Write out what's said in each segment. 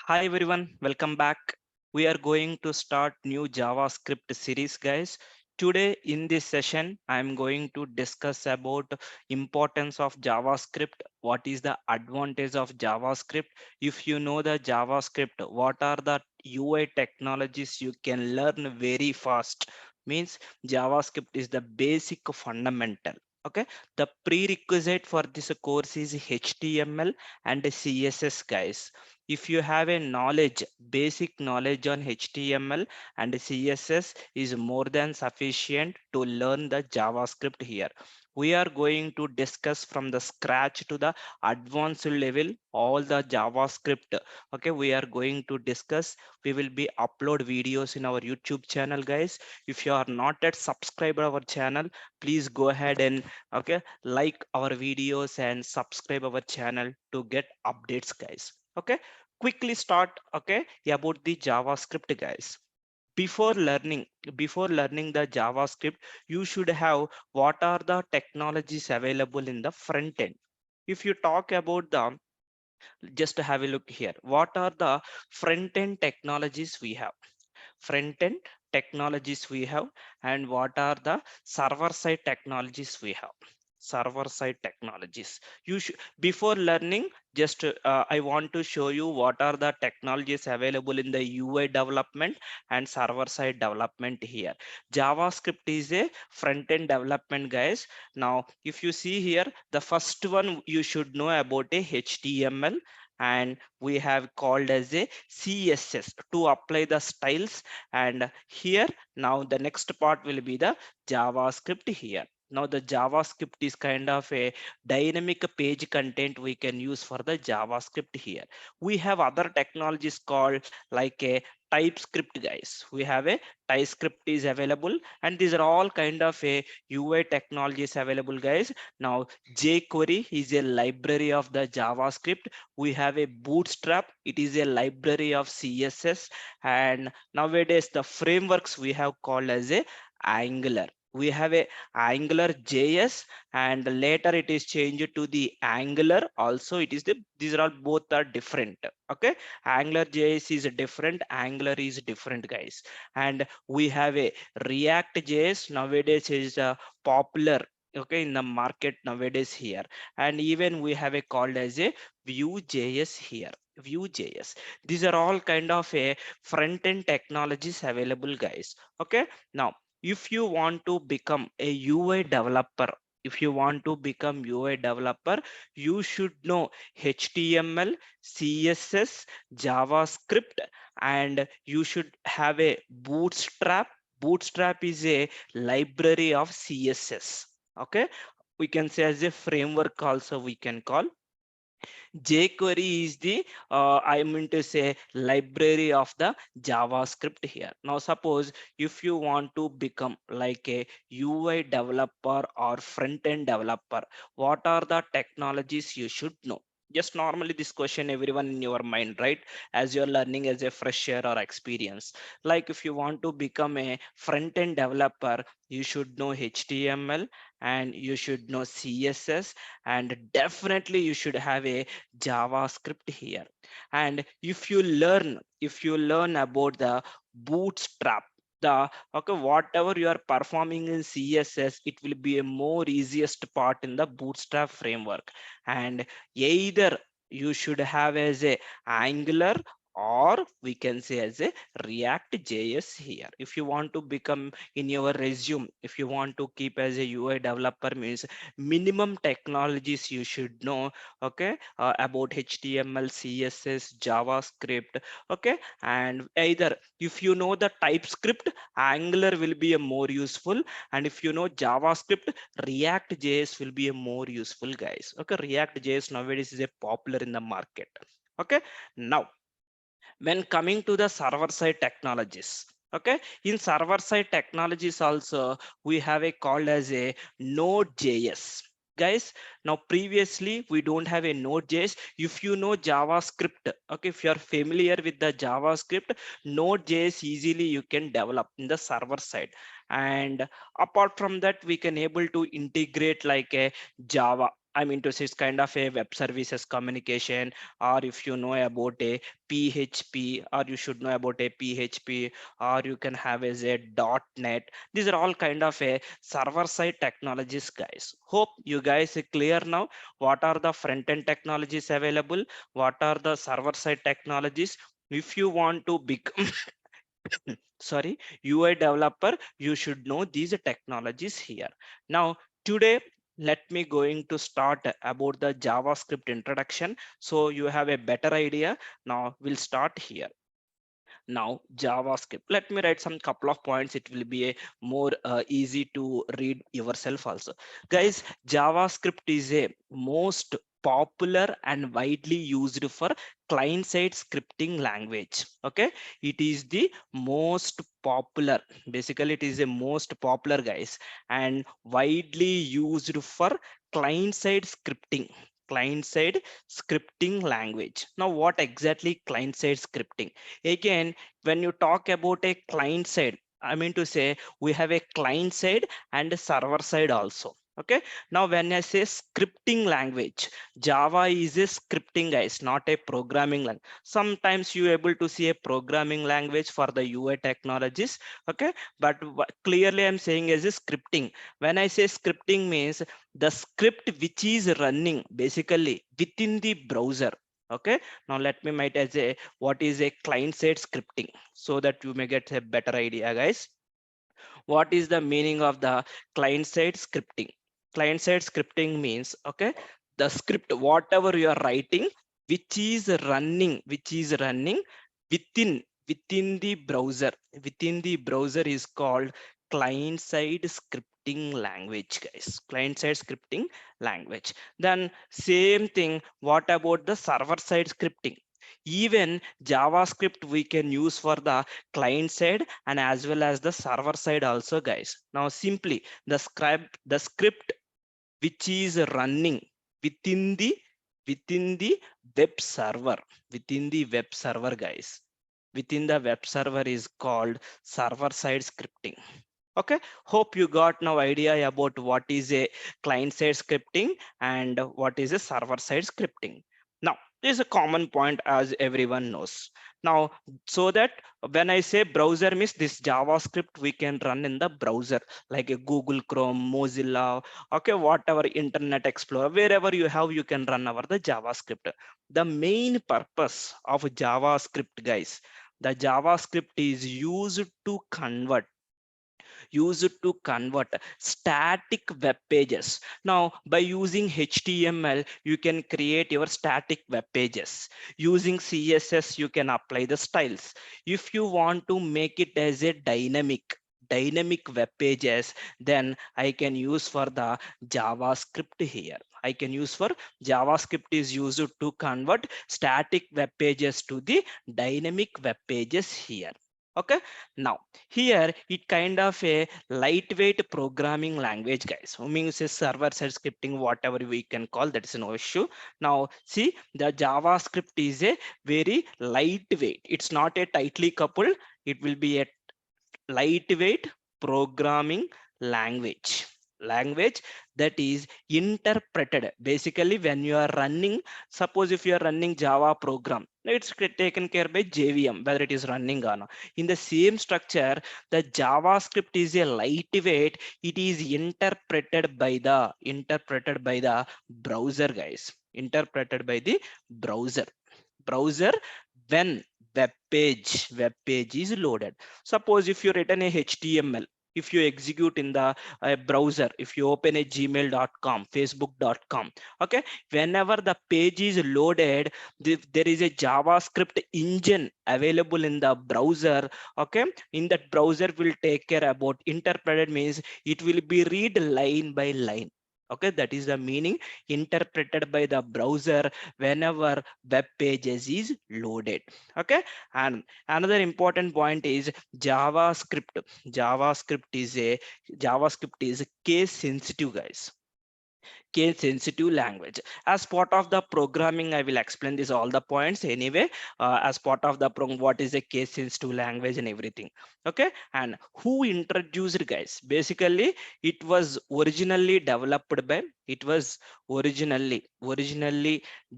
Hi everyone, welcome back. We are going to start new JavaScript series, guys. Today in this session, I am going to discuss about importance of JavaScript. What is the advantage of JavaScript? If you know the JavaScript, what are the UI technologies you can learn very fast? Means JavaScript is the basic fundamental. Okay, the prerequisite for this course is HTML and CSS, guys. If you have a basic knowledge on HTML and CSS is more than sufficient to learn the JavaScript here. We are going to discuss from the scratch to the advanced level all the JavaScript. Okay, we are going to discuss. We will be upload videos in our YouTube channel, guys. If you are not yet subscribed our channel, please go ahead and like our videos and subscribe our channel to get updates, guys. Okay, quickly start about the JavaScript, guys. Before learning the JavaScript, you should have what are the technologies available in the front end. If you talk about the, just have a look here, what are the front end technologies we have? Front end technologies we have, and what are the server side technologies we have? Server side technologies, you should, before learning, just I want to show you what are the technologies available in the UI development and server side development here. JavaScript is a front end development, guys. Now if you see here, the first one you should know about a HTML, and we have called as a CSS to apply the styles. And here, now the next part will be the JavaScript here. Now the JavaScript is kind of a dynamic page content we can use for the JavaScript here. We have other technologies called like a TypeScript, guys. We have a TypeScript is available, and these are all kind of a UI technologies available, guys. Now jQuery is a library of the JavaScript. We have a Bootstrap, it is a library of CSS. And nowadays the frameworks we have called as a Angular. We have a Angular JS, and later it is changed to the Angular also. It is the, these are all both are different. Okay, Angular JS is different, Angular is different, guys. And we have a React JS, nowadays is popular, okay, in the market nowadays here. And even we have a called as a Vue.js here. Vue.js, these are all kind of a front end technologies available, guys. Okay, now if you want to become a UI developer, if you want to become UI developer, you should know HTML, CSS, JavaScript, and you should have a Bootstrap. Bootstrap is a library of CSS. Okay, we can say as a framework also we can call. jQuery is the I mean to say library of the JavaScript here. Now suppose if you want to become like a UI developer or front end developer, what are the technologies you should know? Just normally this question everyone in your mind, right? As you're learning as a fresher or experience, like if you want to become a front end developer, you should know HTML, and you should know CSS, and definitely you should have a JavaScript here. And if you learn about the Bootstrap, the okay, whatever you are performing in CSS, it will be a more easiest part in the Bootstrap framework. And either you should have as a Angular, or we can say as a React JS here. If you want to become in your resume, if you want to keep as a UI developer, means minimum technologies you should know, okay, about HTML, CSS, JavaScript. Okay, and either if you know the TypeScript, Angular will be a more useful, and if you know JavaScript, React JS will be a more useful, guys. Okay, React JS nowadays is a popular in the market. Okay, now when coming to the server side technologies, okay, in server side technologies also we have a called as a Node.js, guys. Now previously we don't have a Node.js. If you know JavaScript, okay, if you are familiar with the JavaScript, Node.js easily you can develop in the server side. And apart from that, we can able to integrate like a Java. I mean to say it's kind of a web services communication, or if you know about a PHP, or you should know about a PHP, or you can have as a .NET. These are all kind of a server side technologies, guys. Hope you guys are clear now. What are the front end technologies available? What are the server side technologies? If you want to become sorry, UI developer, you should know these technologies here. Now today, let me going to start about the JavaScript introduction, so you have a better idea. Now we'll start here. Now JavaScript, let me write some couple of points, it will be a more easy to read yourself also. Guys, JavaScript is a most popular and widely used for client side scripting language. Okay, it is the most popular, basically it is a most popular, guys, and widely used for client side scripting, client side scripting language. Now what exactly client side scripting? Again, when you talk about a client side, I mean to say we have a client side and a server side also. Okay, now when I say scripting language, Java is a scripting, guys, not a programming language. Sometimes you able to see a programming language for the UI technologies. Okay, but clearly I'm saying as a scripting. When I say scripting means the script which is running basically within the browser. Okay, now let me write as a what is a client side scripting, so that you may get a better idea, guys. What is the meaning of the client side scripting? Client side scripting means, okay, the script whatever you are writing, which is running within the browser, within the browser is called client side scripting language, guys. Client side scripting language. Then same thing, what about the server side scripting? Even JavaScript we can use for the client side and as well as the server side also, guys. Now simply the script which is running within the within the web server, within the web server, guys, within the web server is called server side scripting. Okay, hope you got now idea about what is a client side scripting and what is a server side scripting. Now there's a common point as everyone knows. Now, so that when I say browser means this JavaScript we can run in the browser, like a Google Chrome, Mozilla, okay, whatever Internet Explorer, wherever you have, you can run over the JavaScript. The main purpose of JavaScript, guys, the JavaScript is used to convert static web pages. Now, by using HTML, you can create your static web pages. Using CSS, you can apply the styles. If you want to make it as a dynamic web pages, then I can use for the JavaScript here. I can use for JavaScript is used to convert static web pages to the dynamic web pages here. Okay, now here it kind of a lightweight programming language, guys, who means a server side scripting, whatever we can call, that is no issue. Now see, the JavaScript is a very lightweight, it's not a tightly coupled, it will be a lightweight programming language that is interpreted basically when you are running. Suppose if you are running Java program, it's taken care by JVM, whether it is running or not. In the same structure, the JavaScript is a lightweight, it is interpreted by the browser, guys, interpreted by the browser when web page is loaded. Suppose if you written a HTML, if you execute in the browser, if you open a gmail.com, facebook.com, okay, whenever the page is loaded, there is a JavaScript engine available in the browser. Okay, in that browser will take care about interpreted means it will be read line by line. Okay, that is the meaning, interpreted by the browser whenever web pages is loaded. Okay, and another important point is javascript javascript is a javascript is case sensitive, guys. case sensitive language. As part of the programming, I will explain this all the points anyway. As part of the program, what is a case sensitive language and everything. Okay, and who introduced, guys? Basically, it was originally developed by, it was originally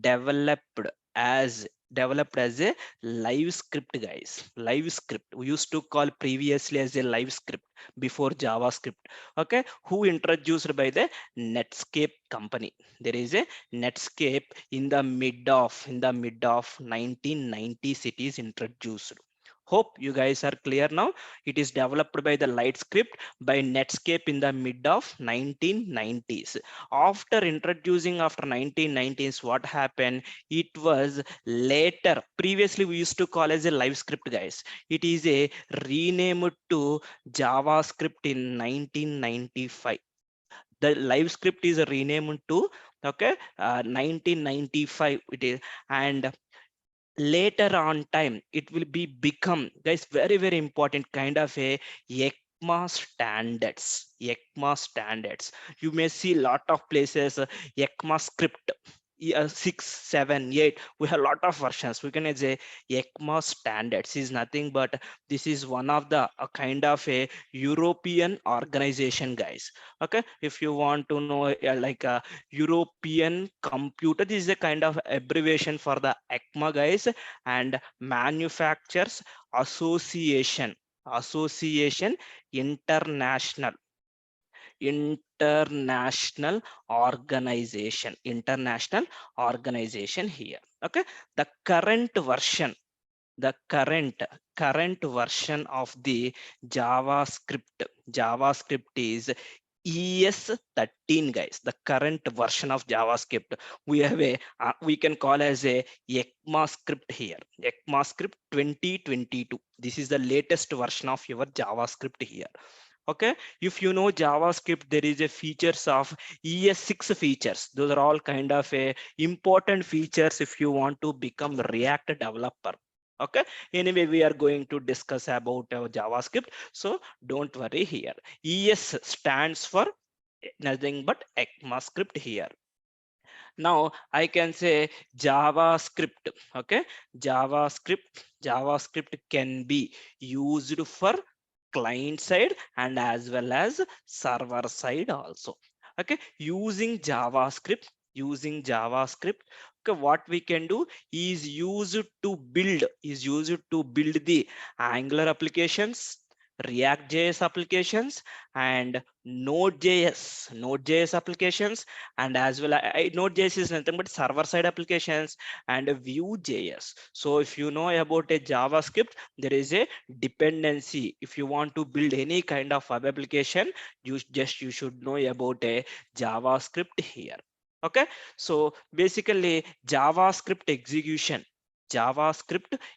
developed as a live script, guys. Live script we used to call previously as a live script before JavaScript. Okay, who introduced by the Netscape company. There is a Netscape in the mid of 1990s it is introduced. Hope you guys are clear now. It is developed by the LightScript by Netscape in the mid of 1990s. After introducing after 1990s, what happened? It was later. Previously, we used to call as a LiveScript, guys. It is a renamed to JavaScript in 1995. The live script is renamed to, okay, 1995 it is. And later on time it will be become, guys, very important kind of a ECMA standards. You may see lot of places ECMA script, 6, 7, 8. We have a lot of versions. We can say ECMA standards is nothing but this is one of the kind of a European organization, guys. Okay, if you want to know like a European computer, this is a kind of abbreviation for the ECMA, guys. And manufacturers association, association international, international international organization here. Okay, the current version of the javascript is ES13, guys. The current version of JavaScript, we have a we can call as a ECMAScript here. ECMAScript 2022. This is the latest version of your JavaScript here. Okay, if you know JavaScript, there is a features of ES6 features. Those are all kind of a important features if you want to become React developer. Okay, anyway, we are going to discuss about JavaScript, so don't worry here. ES stands for nothing but ECMAScript here. Now I can say JavaScript. Okay, javascript can be used for client side and as well as server side also. Okay, using javascript, okay, what we can do is used to build the Angular applications, React.js applications, and Node.js applications, and as well Node.js is nothing but server side applications, and Vue.js. So if you know about a JavaScript, there is a dependency. If you want to build any kind of web application, you should know about a JavaScript here. Okay, so basically JavaScript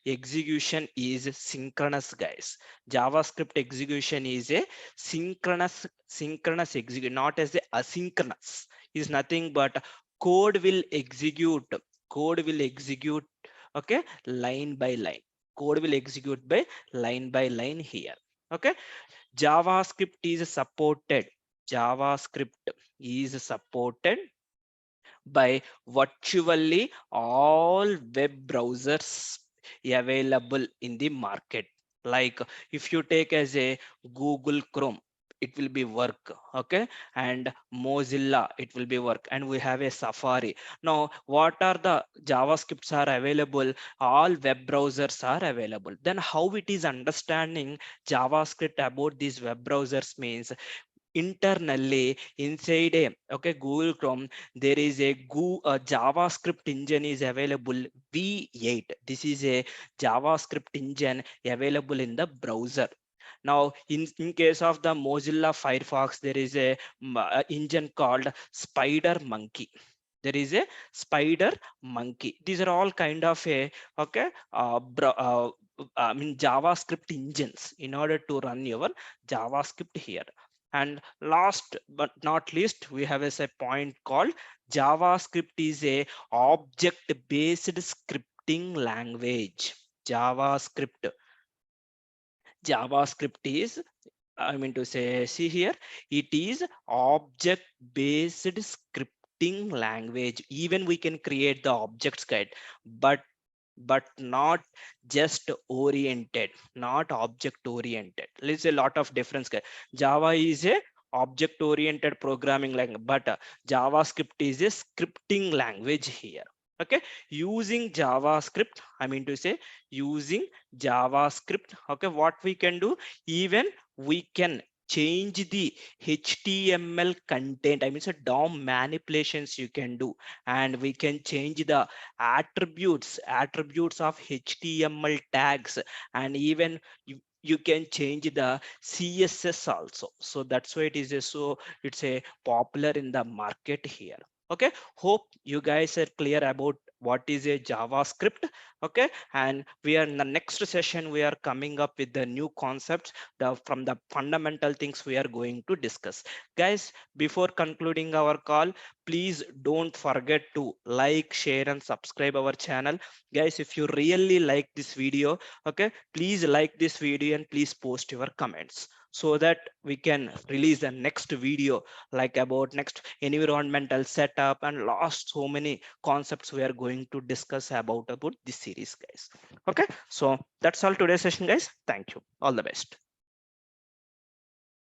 execution is synchronous, guys. JavaScript execution is a synchronous execute, not as a asynchronous. Is nothing but code will execute code will execute, okay, line by line. Code will execute by line here. Okay, javascript is supported by virtually all web browsers available in the market. Like if you take as a Google Chrome, it will be work. Okay, and Mozilla, it will be work, and we have a Safari. Now what are the JavaScripts are available? All web browsers are available. Then how it is understanding JavaScript about these web browsers means, internally inside a, okay, Google Chrome, there is a JavaScript engine is available, V8. This is a JavaScript engine available in the browser. Now in case of the Mozilla Firefox, there is a engine called Spider Monkey. There is a Spider Monkey. These are all kind of a, okay, I mean JavaScript engines in order to run your JavaScript here. And last but not least, we have a point called JavaScript is a object based scripting language. JavaScript is I mean to say, see here, it is object based scripting language. Even we can create the objects guide, but not just oriented, not object oriented. There's a lot of difference guys. Java is a object oriented programming language, but JavaScript is a scripting language here. Okay, using JavaScript, I mean to say, using JavaScript, okay, what we can do, even we can change the HTML content, I mean so DOM manipulations you can do, and we can change the attributes of HTML tags, and even you can change the CSS also. So that's why it is a, so it's a popular in the market here. Okay, hope you guys are clear about what is a JavaScript. Okay, and we are in the next session, we are coming up with the new concepts, the from the fundamental things we are going to discuss. Guys, before concluding our call, please don't forget to like, share and subscribe our channel. Guys, if you really like this video, okay, please like this video and please post your comments so that we can release the next video like about next environmental setup and last so many concepts we are going to discuss about this series guys. Okay, so that's all today's session guys. Thank you, all the best.